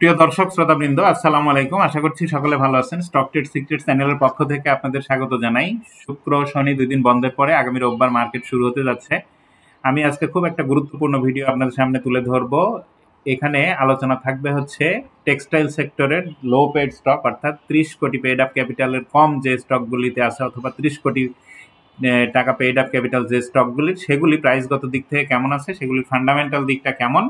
প্রিয় দর্শক শ্রোতাবৃন্দ, আসসালামু আলাইকুম। আশা করছি সকলে ভালো আছেন। স্টক ট্রেড সিক্রেট চ্যানেলের পক্ষ থেকে আপনাদের স্বাগত জানাই। শুক্র শনি 2 দিন বন্ধের পরে আগামী রোববার মার্কেট শুরু হতে যাচ্ছে। আমি আজকে খুব একটা গুরুত্বপূর্ণ ভিডিও আপনাদের সামনে তুলে ধরবো। এখানে আলোচনা থাকবে হচ্ছে টেক্সটাইল সেক্টরের লো পেড স্টক, অর্থাৎ 30 কোটি পেড আপ ক্যাপিটালের কম যে স্টকগুলিতে আছে, অথবা 30 কোটি টাকা পেড আপ ক্যাপিটাল যে স্টকগুলি, সেগুলি প্রাইসগত দিক থেকে কেমন আছে, সেগুলির ফান্ডামেন্টাল দিকটা কেমন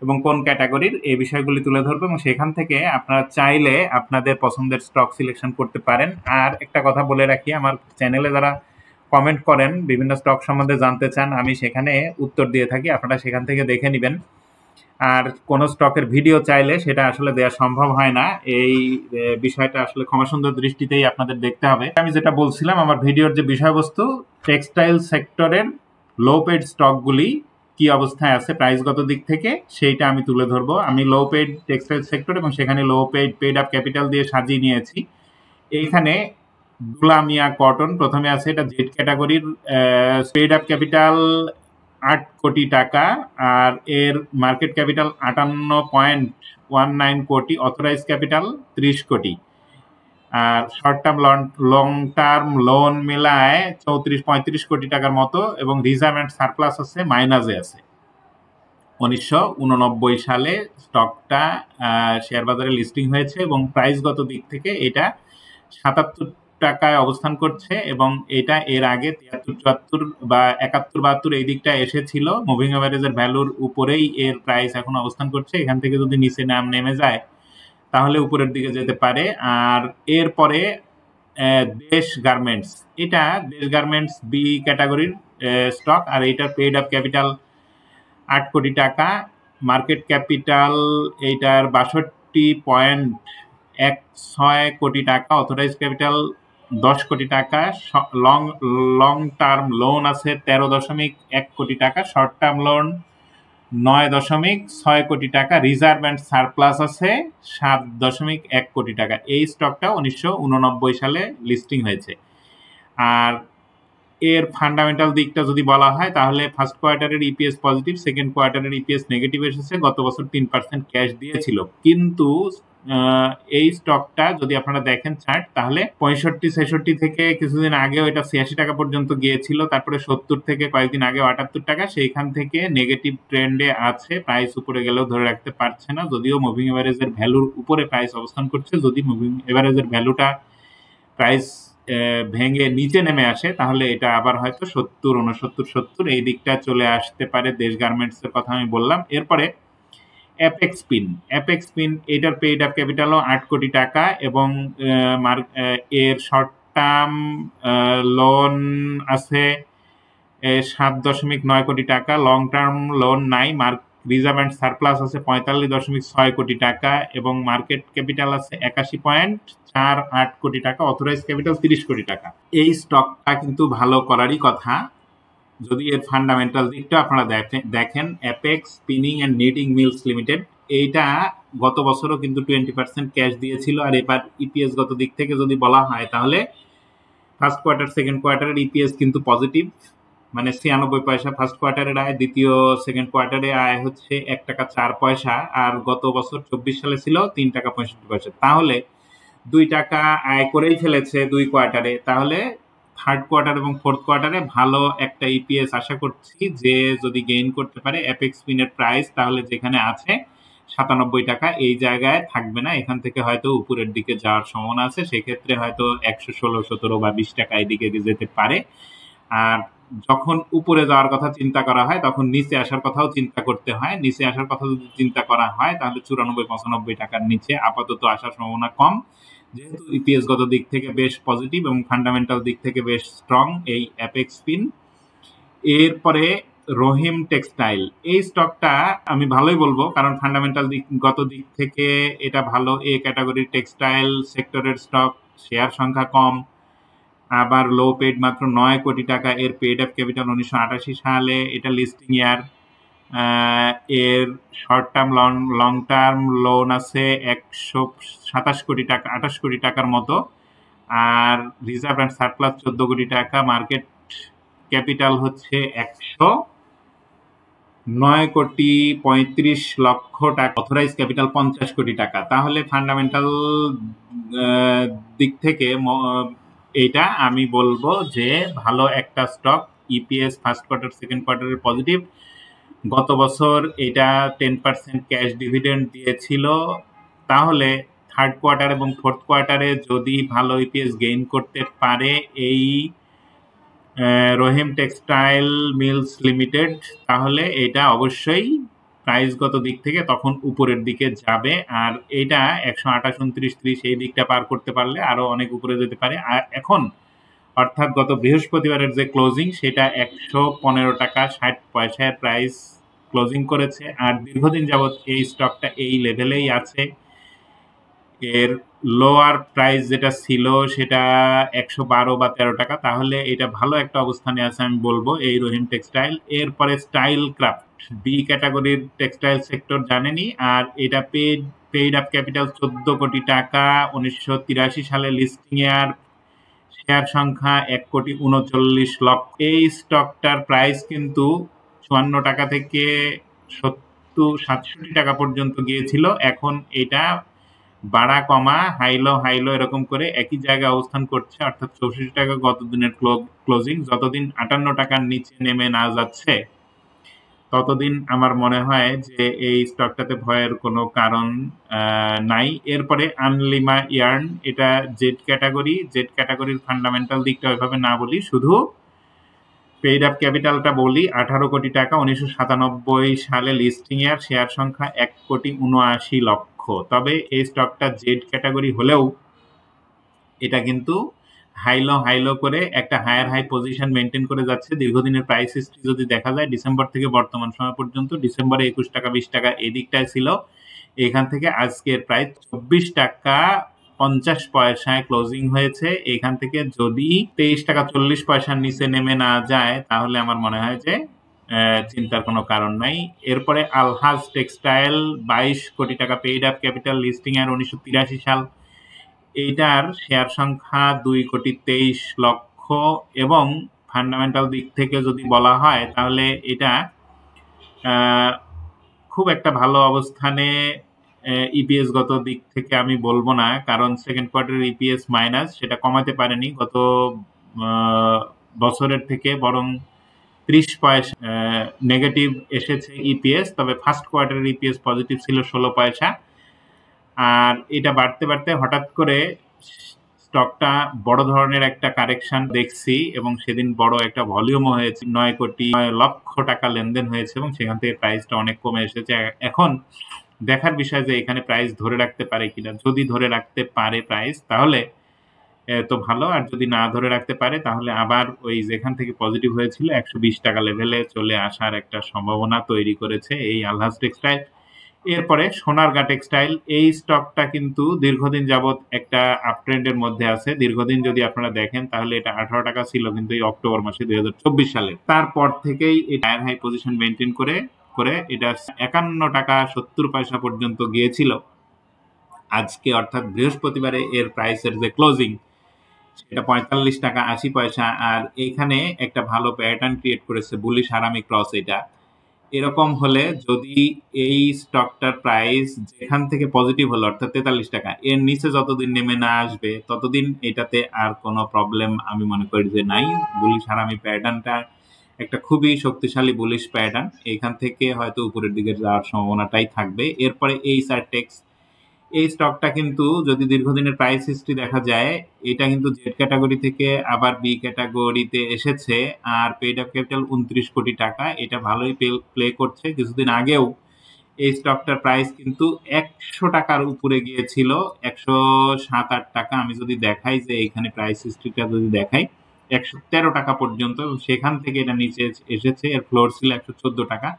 এবং কোন ক্যাটাগরির, এই বিষয়গুলি তুলে ধরবো এবং সেখান থেকে আপনারা চাইলে আপনাদের পছন্দের স্টক সিলেকশন করতে পারেন। আর একটা কথা বলে রাখি, আমার চ্যানেলে যারা কমেন্ট করেন, বিভিন্ন স্টক সম্বন্ধে জানতে চান, আমি সেখানে উত্তর দিয়ে থাকি, আপনারা সেখান থেকে দেখে নেবেন। আর কোনো স্টকের ভিডিও চাইলে সেটা আসলে দেওয়া সম্ভব হয় না, এই বিষয়টা আসলে ক্ষমাসুন্দর দৃষ্টিতেই আপনাদের দেখতে হবে। আমি যেটা বলছিলাম, আমার ভিডিওর যে বিষয়বস্তু, টেক্সটাইল সেক্টরের লো পেড স্টকগুলি কি অবস্থায় আছে প্রাইসগত দিক থেকে, সেইটা আমি তুলে ধরবো। আমি লো পেড টেক্সটাইল সেক্টর এবং সেখানে লো পেড আপ ক্যাপিটাল দিয়ে সাজিয়ে নিয়েছি। এইখানে দুলামিয়া কটন প্রথমে আছে, এটা জেড ক্যাটাগরির, পেড আপ ক্যাপিটাল 8 কোটি টাকা, আর এর মার্কেট ক্যাপিটাল 58.19 কোটি, অথরাইজ ক্যাপিটাল 30 কোটি, আর short term long term loan মিলায় 34-35 কোটি টাকার মতো, এবং রিজার্ভ অ্যান্ড সারপ্লাস আছে, মাইনাসে আছে। 1989 সালে স্টকটা শেয়ার বাজারে লিস্টিং হয়েছে এবং প্রাইসগত দিক থেকে এটা 77 টাকায় অবস্থান করছে, এবং এটা এর আগে 73-74 বা 71-72 এই দিকটা এসেছিল। মুভিং অ্যাভারেজের ভ্যালুর উপরেই এর প্রাইস এখন অবস্থান করছে। এখান থেকে যদি নিচে নেমে যায় তাহলে উপরের দিকে যেতে পারে। আর এরপরে দেশ গার্মেন্টস, এটা দেশ গার্মেন্টস বি ক্যাটাগরির স্টক, আর এইটার পেড আপ ক্যাপিটাল 8 কোটি টাকা, মার্কেট ক্যাপিটাল এইটার 62.16 কোটি টাকা, অথরাইজ ক্যাপিটাল 10 কোটি টাকা, লং টার্ম লোন আছে 13.1 কোটি টাকা, শর্ট টার্ম লোন 9.6 কোটি টাকা, রিজার্ভ অ্যান্ড সারপ্লাস আছে 7.1 কোটি টাকা। এই স্টকটা 1989 সালে লিস্টিং হয়েছে। আর এর ফান্ডামেন্টাল দিকটা যদি বলা হয়, তাহলে ফার্স্ট কোয়ার্টারের ইপিএস পজিটিভ, সেকেন্ড কোয়ার্টারের ইপিএস নেগেটিভ এসেছে। গত বছর 3% ক্যাশ দিয়েছিল, কিন্তু এই স্টকটা যদি আপনারা দেখেন চার্ট, তাহলে 65-66 থেকে কিছুদিন আগেও এটা 86 টাকা পর্যন্ত গিয়েছিল, তারপরে 70 থেকে কয়েকদিন আগে 78 টাকা, সেইখান থেকে নেগেটিভ ট্রেন্ডে আছে। প্রাইস উপরে গেলেও ধরে রাখতে পারছে না, যদিও মুভিং এভারেজের ভ্যালুর উপরে প্রাইস অবস্থান করছে। যদি মুভিং এভারেজের ভ্যালুটা প্রাইস ভেঙে নিচে নেমে আসে, তাহলে এটা আবার হয়তো 70, 69, 70 এই দিকটা চলে আসতে পারে। দেশ গার্মেন্টস এর কথা আমি বললাম। এরপরে অ্যাপেক্স পিন, এটার পেইড আপ ক্যাপিটালও 8 কোটি টাকা, এবং এর শর্ট টার্ম লোন আছে 7.9 কোটি টাকা, লং টার্ম লোন নাই, রিজার্ভ অ্যান্ড সারপ্লাস আছে 45.6 কোটি টাকা, এবং মার্কেট ক্যাপিটাল আছে 81.48 কোটি টাকা, অথরাইজ ক্যাপিটাল 30 কোটি টাকা। এই স্টকটা কিন্তু ভালো করারই কথা যদি এর ফান্ডামেন্টাল দিকটা আপনারা দেখেন। Apex Spinning and Knitting Mills Limited, এইটা গত বছরও কিন্তু 20% ক্যাশ দিয়েছিল। আর এবার ইপিএস গত দিক থেকে যদি বলা হয়, তাহলে ফার্স্ট কোয়ার্টার সেকেন্ড কোয়ার্টারের ইপিএস কিন্তু পজিটিভ, মানে 96 পয়সা ফার্স্ট কোয়ার্টারের আয়, সেকেন্ড কোয়ার্টারে আয় হচ্ছে 1 টাকা 4 পয়সা, আর গত বছর 24 সালে ছিল 3 টাকা 65 পয়সা। তাহলে 2 টাকা আয় করেই ফেলেছে 2 কোয়ার্টারে। তাহলে থার্ড কোয়ার্টার এবং ফোর্থ কোয়ার্টারে ভালো একটা ইপিএস আশা করছি যে যদি গেইন করতে পারে। অ্যাপেক্স পিনের প্রাইস তাহলে যেখানে আছে 97 টাকা, এই জায়গায় থাকবে না, এখান থেকে হয়তো উপরের দিকে যাওয়ার সম্ভাবনা আছে। সেক্ষেত্রে হয়তো 116, 17 বা 20 টাকা এদিকে যেতে পারে। আর যখন উপরে যাওয়ার কথা চিন্তা করা হয়, তখন নিচে আসার কথাও চিন্তা করতে হয়। নিচে আসার কথা যদি চিন্তা করা হয়, তাহলে 94-95 টাকার নিচে আপাতত আসার সম্ভাবনা কম, যেহেতু ইপিএস গত দিক থেকে বেশ পজিটিভ এবং ফান্ডামেন্টাল দিক থেকে বেশ স্ট্রং এই অ্যাপেক্স পিন। এরপরে রহিম টেক্সটাইল, এই স্টকটা আমি ভালোই বলবো, কারণ ফান্ডামেন্টাল গত দিক থেকে এটা ভালো। এ ক্যাটাগরির টেক্সটাইল সেক্টরের স্টক, শেয়ার সংখ্যা কম, আবার লো পেড মাত্র 9 কোটি টাকা। এর পেড আপ ক্যাপিটাল 1988 সালে এটা লিস্টিং ইয়ার। এর short term long term loan আছে 127 কোটি টাকা, 28 কোটি টাকার মতো, আর রিজার্ভ অ্যান্ড সারপ্লাস 14 কোটি টাকা, মার্কেট ক্যাপিটাল হচ্ছে 9,35,00,000 টাকা, অথরাইজ ক্যাপিটাল 50 কোটি টাকা। তাহলে ফান্ডামেন্টাল দিক থেকে এইটা আমি বলবো যে ভালো একটা stock. EPS first quarter second কোয়ার্টারের পজিটিভ। গত বছর এটা 10% ক্যাশ ডিভিডেন্ড দিয়েছিল। তাহলে থার্ড কোয়ার্টার এবং ফোর্থ কোয়ার্টারে যদি ভালো ইপিএস গেইন করতে পারে এই রহিম টেক্সটাইল মিলস লিমিটেড, তাহলে এটা অবশ্যই প্রাইসগত দিক থেকে তখন উপরের দিকে যাবে। আর এটা 128, 29, 30 এই দিকটা পার করতে পারলে আরো অনেক উপরে যেতে পারে। আর এখন অর্থাৎ গত বৃহস্পতিবারের যে ক্লোজিং সেটা 115 টাকা 60 পয়সায় প্রাইস ক্লোজিং করেছে। আর দীর্ঘদিন যাবৎ এই স্টকটা এই লেভেলেই আছে। এর লোয়ার প্রাইস যেটা ছিল সেটা 112 বা 13 টাকা। তাহলে এটা ভালো একটা অবস্থানে আছে আমি বলবো এই রহিম টেক্সটাইল। এরপরে স্টাইল ক্রাফট, বি ক্যাটাগরির টেক্সটাইল সেক্টর জানেনি। আর এটা পেইড আপ ক্যাপিটাল 14 কোটি টাকা, 1983 সালে লিস্টিং এর, শেয়ার সংখ্যা 1,39,00,000। এই স্টকটার প্রাইস কিন্তু 54 টাকা থেকে 67 টাকা পর্যন্ত গিয়েছিল। এখন এটা বাড়া কমা হাইলো এরকম করে একই জায়গায় অবস্থান করছে, অর্থাৎ 64 টাকা গত দিনের ক্লোজিং। যতদিন 58 টাকার নিচে নেমে না যাচ্ছে ততদিন আমার মনে হয় যে এই স্টকটাতে ভয়ের কোনো কারণ নাই। এরপরে আনলিমা ইয়ার্ন, এটা জেড ক্যাটাগরির ফান্ডামেন্টাল দিকটা ওইভাবে না বলি, শুধু পেইড আপ ক্যাপিটালটা বলি। 18 কোটি টাকা, 1997 সালে লিস্টিং এর, শেয়ার সংখ্যা 1,79,00,000। তবে এই স্টকটা জেড ক্যাটাগরি হলেও এটা কিন্তু হাইলো করে একটা হায়ার হাই পজিশন মেনটেন করে যাচ্ছে। দীর্ঘদিনের প্রাইস হিস্ট্রি যদি দেখা যায় ডিসেম্বর থেকে বর্তমান সময় পর্যন্ত, ডিসেম্বরে 21 টাকা 20 টাকা এই দিকটায় ছিল। এখান থেকে আজকের প্রাইস 24 টাকা 50 পয়সায় ক্লোজিং হয়েছে। এখান থেকে যদি 23 টাকা 40 পয়সার নিচে নেমে না যায় তাহলে আমার মনে হয় যে চিন্তার কোনো কারণ নাই। এরপরে আলহাজ টেক্সটাইল, 22 কোটি টাকা পেইড আপ ক্যাপিটাল, লিস্টিং এর 1983 সাল। এইটার শেয়ার সংখ্যা 2,23,00,000 এবং ফান্ডামেন্টাল দিক থেকে যদি বলা হয় তাহলে এটা খুব একটা ভালো অবস্থানে। ইপিএস গত দিক থেকে আমি বলবো না, কারণ সেকেন্ড কোয়ার্টারের ইপিএস মাইনাস, সেটা কমাতে পারেনি গত বছরের থেকে, বরং 30 পয়সা নেগেটিভ এসেছে ইপিএস। তবে ফার্স্ট কোয়ার্টারের ইপিএস পজিটিভ ছিল 16 পয়সা। আর এটা বাড়তে হঠাৎ করে স্টকটা বড় ধরনের একটা কারেকশন দেখছি এবং সেদিন বড় একটা ভলিউমও হয়েছে, 9,09,00,000 টাকা লেনদেন হয়েছে এবং সেখান থেকে প্রাইসটা অনেক কমে এসেছে। এখন দেখার বিষয় যে এখানে প্রাইস ধরে রাখতে পারে কিনা। যদি ধরে রাখতে পারে প্রাইস তাহলে তো ভালো, আর যদি না ধরে রাখতে পারে তাহলে আবার ওই যেখান থেকে পজিটিভ হয়েছিল 120 টাকা লেভেলে চলে আসার একটা সম্ভাবনা তৈরি করেছে এই আলহাজ টেক্সটাইল। এরপরে সোনারগাঁ টেক্সটাইল, এই স্টকটা কিন্তু দীর্ঘদিন যাবৎ একটা আপট্রেন্ডের মধ্যে আছে। দীর্ঘদিন যদি আপনারা দেখেন তাহলে এটা 18 টাকা ছিল কিন্তু এই অক্টোবর মাসে 2024 সালে। তারপর থেকেই এই হায়ার হাই পজিশন মেনটেন করে এটা 51 টাকা 70 পয়সা পর্যন্ত গিয়েছিল। আজকে অর্থাৎ বৃহস্পতিবারে এর প্রাইসের যে ক্লোজিং সেটা 45 টাকা 80 পয়সা। আর এখানে একটা ভালো প্যাটার্ন ক্রিয়েট করেছে বুলিশ হারামি ক্রস। এটা এরকম হলে যদি এই স্টকটার প্রাইস যেখান থেকে পজিটিভ হলো অর্থাৎ 43 টাকা, এর নিচে যতদিন নেমে না আসবে ততদিন এটাতে আর কোনো প্রবলেম আমি মনে করি যে নাই। বুলিশ হারামি প্যাটার্নটা একটা খুবই শক্তিশালী বুলিশ প্যাটার্ন, এখান থেকে হয়তো উপরের দিকে যাওয়ার সম্ভাবনাটাই থাকবে। এরপরে এই সারটেক্স, এই স্টকটা কিন্তু যদি দীর্ঘদিনের প্রাইস হিস্ট্রি দেখা যায় এটা কিন্তু জেড ক্যাটাগরি থেকে আবার বি ক্যাটাগরিতে এসেছে। আর পেইড আপ ক্যাপিটাল 29 কোটি টাকা, এটা ভালোই প্লে করছে। কিছুদিন আগেও এই স্টকটার প্রাইস কিন্তু 100 টাকার উপরে গিয়েছিল, 107-8 টাকা। আমি যদি দেখাই যে এখানে প্রাইস হিস্ট্রিটা যদি দেখাই 113 টাকা পর্যন্ত, সেখান থেকে এটা নিচে এসেছে। এর ফ্লোর ছিল 114 টাকা,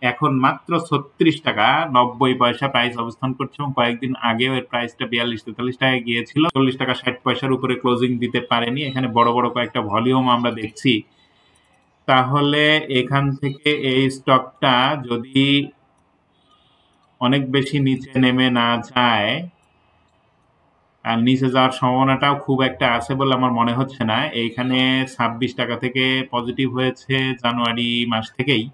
এখন মাত্র 36 টাকা 90 পয়সা প্রাইস অবস্থান করছে এবং কয়েকদিন আগেও এর প্রাইসটা 42-43 টাকায় গিয়েছিল। 40 টাকা 60 পয়সার উপরে ক্লোজিং দিতে পারেনি। এখানে বড় কয়েকটা ভলিউম আমরা দেখছি। তাহলে এখান থেকে এই স্টকটা যদি অনেক বেশি নিচে নেমে না যায়, আর নিচে যাওয়ার সম্ভাবনাটাও খুব একটা আছে বলে আমার মনে হচ্ছে না। এইখানে 26 টাকা থেকে পজিটিভ হয়েছে জানুয়ারি মাস থেকেই,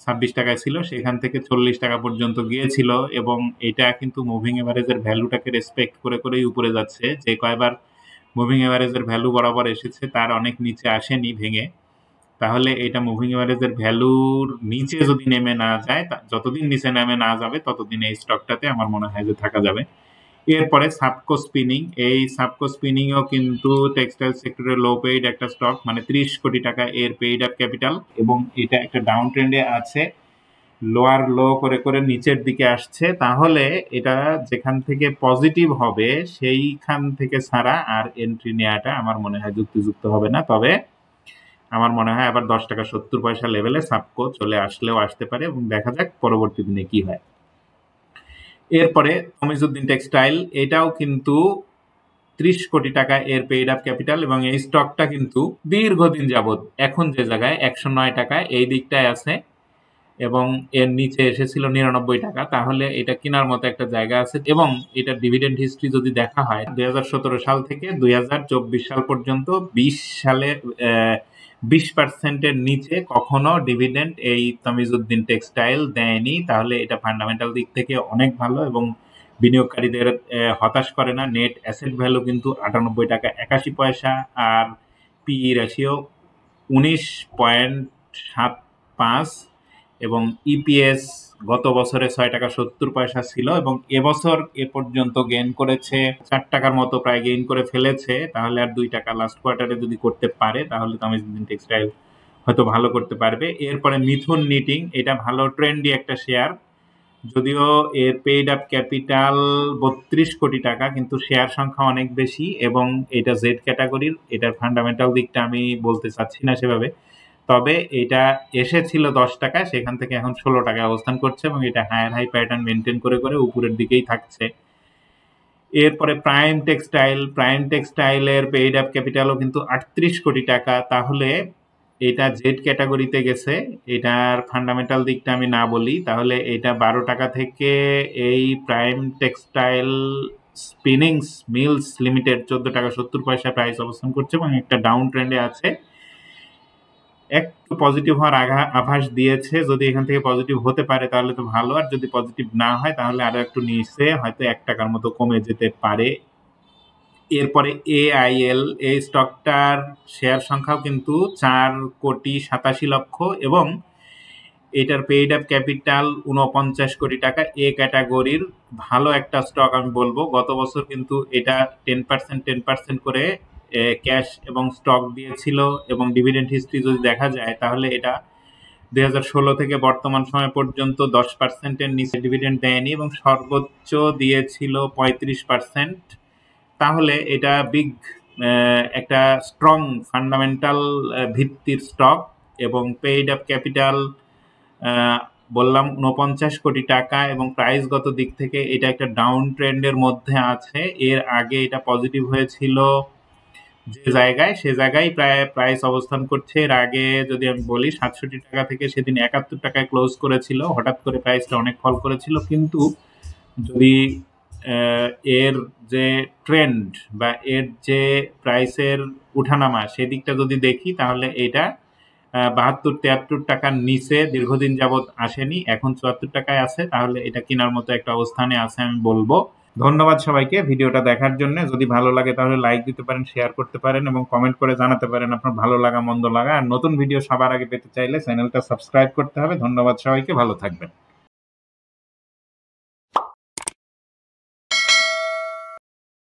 26 টাকায় ছিল, সেখান থেকে 40 টাকা পর্যন্ত গিয়েছিল এবং এটা কিন্তু মুভিং এভারেজের ভ্যালুটাকে রেসপেক্ট করে করেই উপরে যাচ্ছে। যে কয়বার মুভিং এভারেজের ভ্যালু বরাবর এসেছে তার অনেক নিচে আসেনি ভেঙে। তাহলে এটা মুভিং এভারেজের ভ্যালুর নিচে যদি নেমে না যায়, যতদিন নিচে নেমে না যাবে ততদিন এই স্টকটাতে আমার মনে হয় যে থাকা যাবে। এরপরে সাবকো স্পিনিং, এই সাবকো স্পিনিংও কিন্তু টেক্সটাইল সেক্টরের লো পেইড একটা স্টক, মানে 30 কোটি টাকা এর পেইড আপ ক্যাপিটাল এবং এটা একটা ডাউন ট্রেন্ডে আছে, লোয়ার লো করে করে নিচের দিকে আসছে। তাহলে এটা যেখান থেকে পজিটিভ হবে সেইখান থেকে ছাড়া আর এন্ট্রি নেওয়াটা আমার মনে হয় যুক্তিযুক্ত হবে না। তবে আমার মনে হয় আবার 10 টাকা 70 পয়সা লেভেলে সাবকো চলে আসলেও আসতে পারে এবং দেখা যাক পরবর্তী দিনে কি হয়। এরপরে তমিজউদ্দিন টেক্সটাইল, এটাও কিন্তু 30 কোটি টাকা এর পেইড আপ ক্যাপিটাল এবং এই স্টকটা কিন্তু দীর্ঘদিন যাবৎ এখন যে জায়গায় 109 টাকা এই দিকটায় আছে এবং এর নিচে এসেছিল 99 টাকা। তাহলে এটা কেনার মতো একটা জায়গা আছে এবং এটা ডিভিডেন্ড হিস্ট্রি যদি দেখা হয় 2017 সাল থেকে 2024 সাল পর্যন্ত 20 সালে 20%-এর নিচে কখনো ডিভিডেন্ড এই তমিজউদ্দিন টেক্সটাইল দেয়নি। তাহলে এটা ফান্ডামেন্টাল দিক থেকে অনেক ভালো এবং বিনিয়োগকারীদের হতাশ করে না। নেট অ্যাসেট ভ্যালু কিন্তু 98 টাকা 81 পয়সা আর পিই রেশিও 19.75 এবং ইপিএস গত বছরে 6 টাকা 70 পয়সা ছিল এবং এবছর এ পর্যন্ত গেইন করেছে 4 টাকার মতো প্রায় গেইন করে ফেলেছে। তাহলে আর 2 টাকা লাস্ট কোয়ার্টারে যদি করতে পারে তাহলে তমিজউদ্দিন টেক্সটাইল হয়তো ভালো করতে পারবে। এরপরে মিথুন নিটিং, এটা ভালো ট্রেন্ডি একটা শেয়ার, যদিও এর পেইড আপ ক্যাপিটাল 32 কোটি টাকা কিন্তু শেয়ার সংখ্যা অনেক বেশি এবং এটা জেড ক্যাটাগরির। এটার ফান্ডামেন্টাল দিকটা আমি বলতে চাচ্ছি না সেভাবে, তবে এটা এসেছিল 10 টাকা, সেখান থেকে এখন 16 টাকায় অবস্থান করছে এবং এটা হায়ার হাই প্যাটার্ন মেনটেন করে করে উপরের দিকেই থাকছে। এরপরে প্রাইম টেক্সটাইলের পেইড আপ ক্যাপিটালও কিন্তু 38 কোটি টাকা। তাহলে এটা জেড ক্যাটাগরিতে গেছে। এটার ফান্ডামেন্টাল দিকটা আমি না বলি তাহলে এটা 12 টাকা থেকে এই Prime Textile Spinnings Mills Limited 14 টাকা 70 পয়সা প্রাইস অবস্থান করছে এবং একটা ডাউন ট্রেন্ডে আছে। একটু পজিটিভ হওয়ার আভাস দিয়েছে, যদি এখান থেকে পজিটিভ হতে পারে তাহলে তো ভালো, আর যদি পজিটিভ না হয় তাহলে আরো একটু নিচে হয়তো 1 টাকার মতো কমে যেতে পারে। এরপরে এআইএল, এই স্টকটার শেয়ার সংখ্যাও কিন্তু 4,87,00,000 এবং এটার পেইড আপ ক্যাপিটাল 49 কোটি টাকা। এ ক্যাটাগরির ভালো একটা স্টক আমি বলবো। গত বছর কিন্তু এটা 10% করে ক্যাশ এবং স্টক দিয়েছিল এবং ডিভিডেন্ড হিস্ট্রি যদি দেখা যায় তাহলে এটা 2016 থেকে বর্তমান সময় পর্যন্ত 10%-এর নিচে ডিভিডেন্ড দেয়নি এবং সর্বোচ্চ দিয়েছিল 35%। তাহলে এটা বিগ একটা স্ট্রং ফান্ডামেন্টাল ভিত্তির স্টক এবং পেইড আপ ক্যাপিটাল বললাম 49 কোটি টাকা এবং প্রাইসগত দিক থেকে এটা একটা ডাউন ট্রেন্ডের মধ্যে আছে। এর আগে এটা পজিটিভ হয়েছিল যে জায়গায়, সে জায়গায় প্রায় প্রাইস অবস্থান করছে। এর আগে যদি আমি বলি 67 টাকা থেকে সেদিন 71 টাকায় ক্লোজ করেছিল, হঠাৎ করে প্রাইসটা অনেক ফল করেছিল। কিন্তু যদি এর যে ট্রেন্ড বা এর যে প্রাইসের উঠানামা সেদিকটা যদি দেখি তাহলে এটা 72-73 টাকার নিচে দীর্ঘদিন যাবৎ আসেনি, এখন 74 টাকায় আছে। তাহলে এটা কেনার মতো একটা অবস্থানে আছে আমি বলবো। ধন্যবাদ সবাইকে ভিডিওটা দেখার জন্য। যদি ভালো লাগে তাহলে লাইক দিতে পারেন, শেয়ার করতে পারেন এবং কমেন্ট করে জানাতে পারেন আপনার ভালো লাগা মন্দ লাগা। আর নতুন ভিডিও সবার আগে পেতে চাইলে চ্যানেলটা সাবস্ক্রাইব করতে হবে। ধন্যবাদ সবাইকে, ভালো থাকবেন।